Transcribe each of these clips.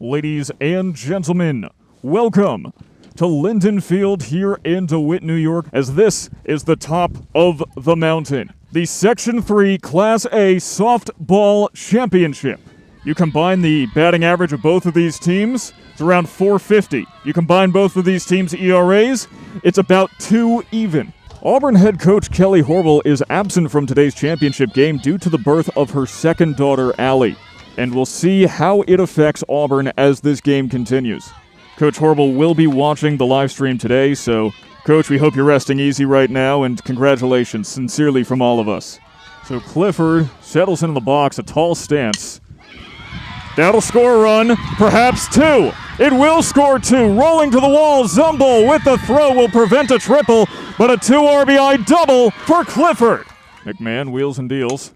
Ladies and gentlemen, welcome to Linden Field here in DeWitt, New York, as this is the top of the mountain. The Section 3 Class A Softball Championship. You combine the batting average of both of these teams, it's around 450. You combine both of these teams' ERAs, it's about 2 even. Auburn head coach Kelly Horrible is absent from today's championship game due to the birth of her second daughter, Allie. And we'll see how it affects Auburn as this game continues. Coach Horrible will be watching the live stream today, so Coach, we hope you're resting easy right now, and congratulations sincerely from all of us. So Clifford settles into the box, a tall stance. That'll score a run, perhaps 2. It will score 2. Rolling to the wall, Zumble with the throw will prevent a triple, but a 2 RBI double for Clifford. McMahon wheels and deals.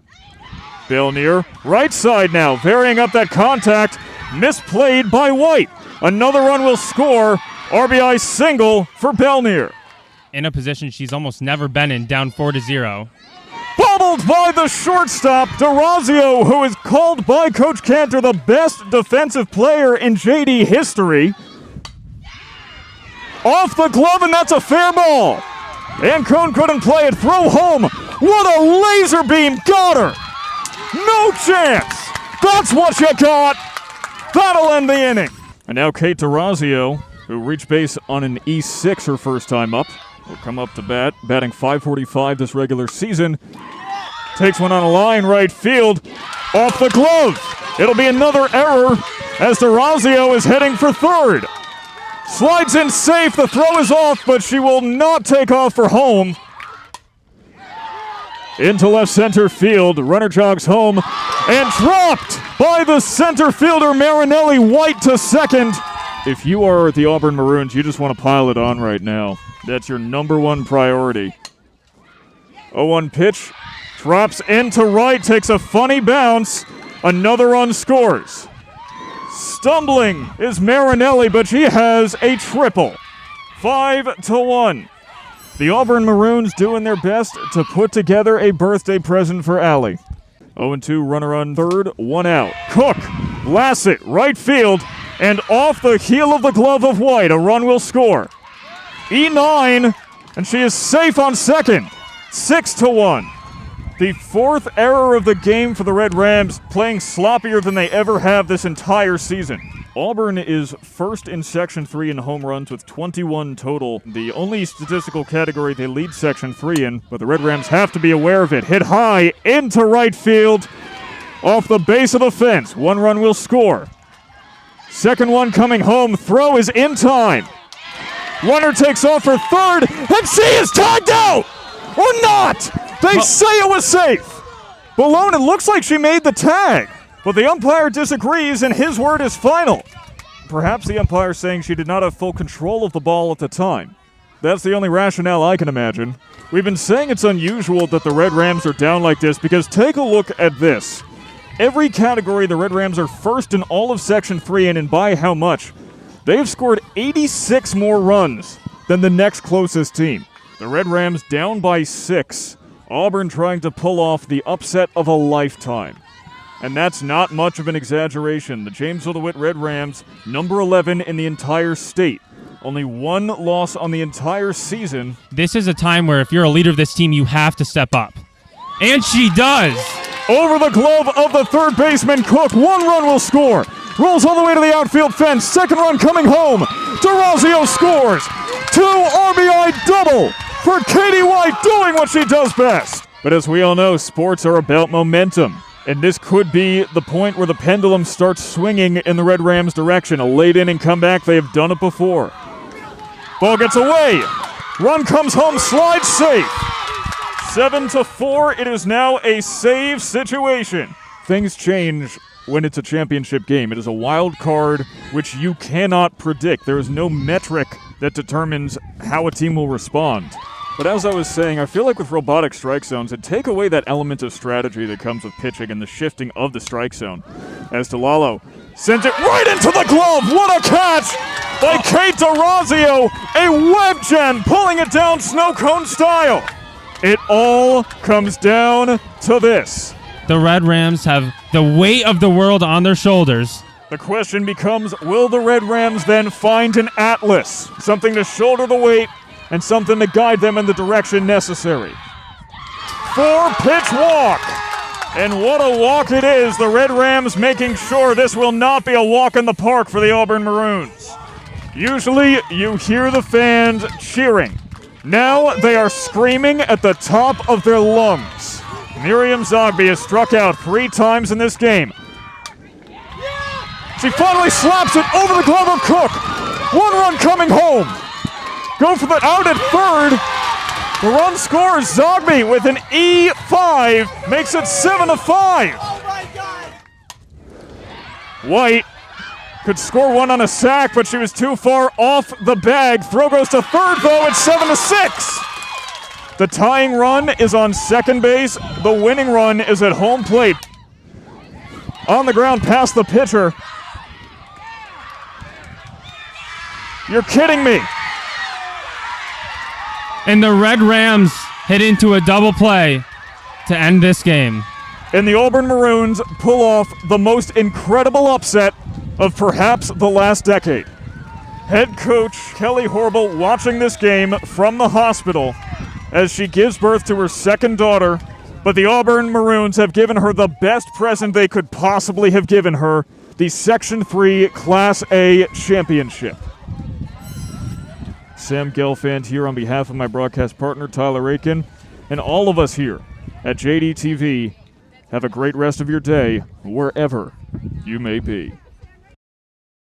Belnier, right side now, varying up that contact, misplayed by White. Another run will score, RBI single for Belnier. In a position she's almost never been in, down 4-0. Bobbled by the shortstop, DeRazio, who is called by Coach Cantor the best defensive player in JD history. Off the glove, and that's a fair ball. Ancone couldn't play it, throw home. What a laser beam, got her. No chance! That's what you got! That'll end the inning. And now Kate DeRazio, who reached base on an E6 her first time up, will come up to bat, batting .545 this regular season. Takes one on a line right field, off the glove. It'll be another error as DeRazio is heading for third. Slides in safe, the throw is off, but she will not take off for home. Into left center field, runner jogs home, and dropped by the center fielder Marinelli. White to second. If you are the Auburn Maroons, you just want to pile it on right now. That's your number one priority. 0-1 pitch, drops into right, takes a funny bounce. Another run scores. Stumbling is Marinelli, but she has a triple. 5-1. The Auburn Maroons doing their best to put together a birthday present for Allie. 0-2, runner on third, 1 out. Cook blasts it right field, and off the heel of the glove of White, a run will score. E9, and she is safe on second. 6-1. The 4th error of the game for the Red Rams, playing sloppier than they ever have this entire season. Auburn is first in Section 3 in home runs with 21 total. The only statistical category they lead Section 3 in, but the Red Rams have to be aware of it. Hit high into right field, off the base of the fence. 1 run will score. Second one coming home. Throw is in time. Runner takes off for third, and she is tagged out! Or not! They say it was safe. Balone, it looks like she made the tag. But the umpire disagrees, and his word is final. Perhaps the umpire saying she did not have full control of the ball at the time. That's the only rationale I can imagine. We've been saying it's unusual that the Red Rams are down like this because take a look at this. Every category, the Red Rams are first in all of Section 3, and by how much? They've scored 86 more runs than the next closest team. The Red Rams down by 6. Auburn trying to pull off the upset of a lifetime. And that's not much of an exaggeration. The Jamesville-DeWitt Red Rams, number 11 in the entire state. Only 1 loss on the entire season. This is a time where if you're a leader of this team, you have to step up. And she does! Over the glove of the third baseman, Cook. 1 run will score. Rolls all the way to the outfield fence. Second run coming home. DeRazio scores. 2 RBI double for Katie White, doing what she does best. But as we all know, sports are about momentum. And this could be the point where the pendulum starts swinging in the Red Rams' direction. A late inning comeback, they have done it before. Ball gets away. Run comes home, slides safe. 7-4, it is now a save situation. Things change when it's a championship game. It is a wild card which you cannot predict. There is no metric that determines how a team will respond. But as I was saying, I feel like with robotic strike zones, it take away that element of strategy that comes with pitching and the shifting of the strike zone. As DeLalo sends it right into the glove. What a catch by Kate DeRazio. A web gem pulling it down snow cone style. It all comes down to this. The Red Rams have the weight of the world on their shoulders. The question becomes, will the Red Rams then find an atlas, something to shoulder the weight and something to guide them in the direction necessary? 4-pitch walk. And what a walk it is. The Red Rams making sure this will not be a walk in the park for the Auburn Maroons. Usually you hear the fans cheering. Now they are screaming at the top of their lungs. Miriam Zogby has struck out 3 times in this game. She finally slaps it over the glove of Cook. 1 run coming home. Go for the out at third. The run scores. Zogby with an E5 makes it 7-5. Oh my God! White could score 1 on a sack, but she was too far off the bag. Throw goes to third, though. It's 7-6. The tying run is on second base. The winning run is at home plate. On the ground past the pitcher. You're kidding me. And the Red Rams head into a double play to end this game. And the Auburn Maroons pull off the most incredible upset of perhaps the last decade. Head coach Kelly Horrible watching this game from the hospital as she gives birth to her second daughter, but the Auburn Maroons have given her the best present they could possibly have given her, the Section 3 Class A championship. Sam Gelfand here on behalf of my broadcast partner, Tyler Aitken, and all of us here at JDTV. Have a great rest of your day, wherever you may be.